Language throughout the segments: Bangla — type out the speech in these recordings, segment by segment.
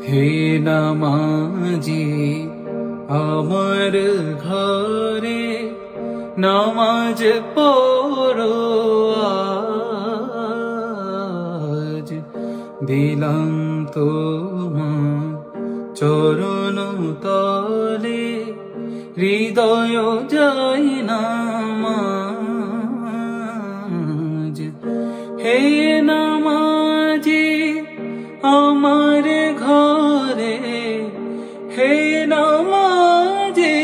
হে নামাজি আমার ঘরে নামাজ পড়ো আজ, দিলাম তোমার চরণ তলে হৃদয় যায় নামাজ। হে নামাজি আমার ঘরে, হে নামাজি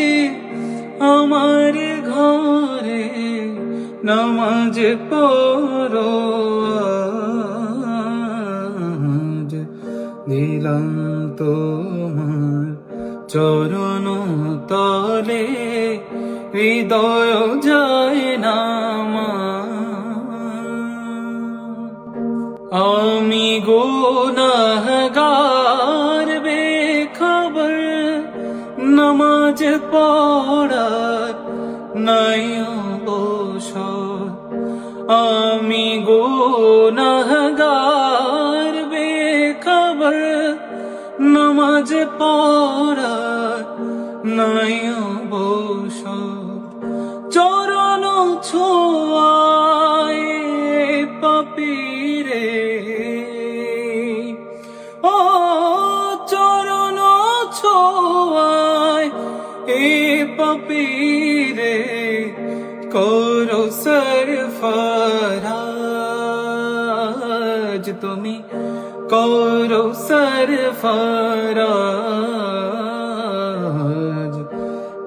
আমার ঘরে নামাজ পড়ো আজ, দিলাম তোমার চরণ তলে হৃদয় যায় নামাজ। আমি গুনাহগার বেখবর, নামাজ পড়ার নাই অবসর। আমি গুনাহগার বেখবর, নামাজ পড়ার নাই অবসর। চরণ ছোঁয়ায় পাপীরে, ও চরণ ছোঁয়ায় এ পাপীরে করো সরফরাজ, তুমি করো সরফরাজ।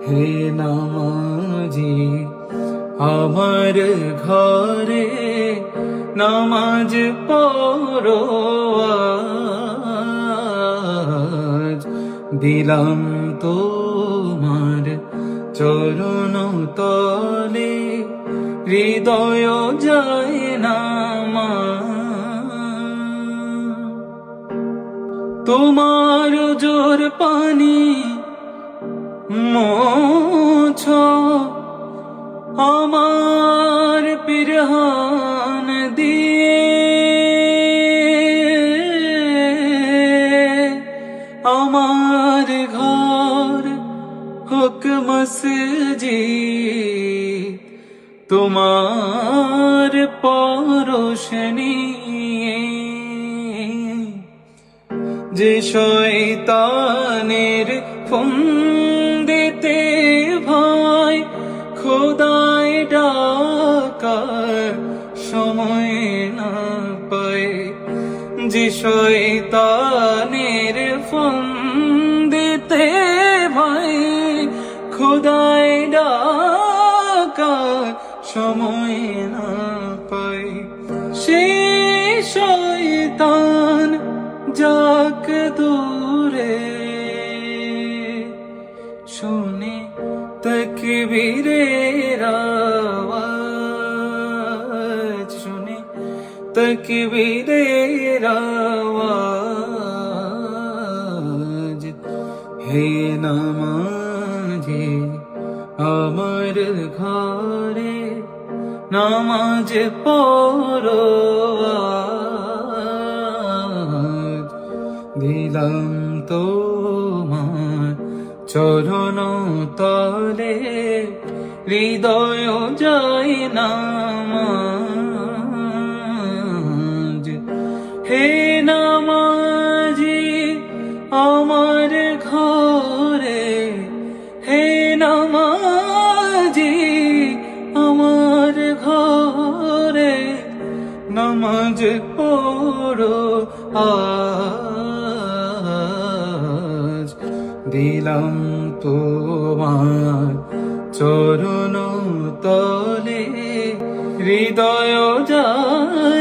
হে নামাজি আমার ঘরে নামাজ পড়ো আজ, দিলাম তোমার চরণ তলে হৃদয় যায় নামাজ। তোমার জোর পানি মোছ আমার পিরহান দিয়ে, আমার ঘর হোক মসজিদ তোমার পরশ নিয়ে। যে শয়তানের ফন্দিতে ভয় খোদায় ডাকার সময় না পায়, যে শয়তানের ফন্দিতে ভয় খোদায় ডাকার সময় না পায়, সে শয়তান যাক দূরে শুনে তকবীরের আওয়াজ, শুনে তকবীরের আওয়াজ। হে নামাজি আমার ঘরে নামাজ পড়ো আজ, দিলাম তোমার চরণ তলে হৃদয় যায় নামাজ। হে নামাজি আমার ঘরে, হে নামাজি আমার ঘরে নামাজ পড়ো আজ, দিলাম তোমার চরণ তলে হৃদয় যায়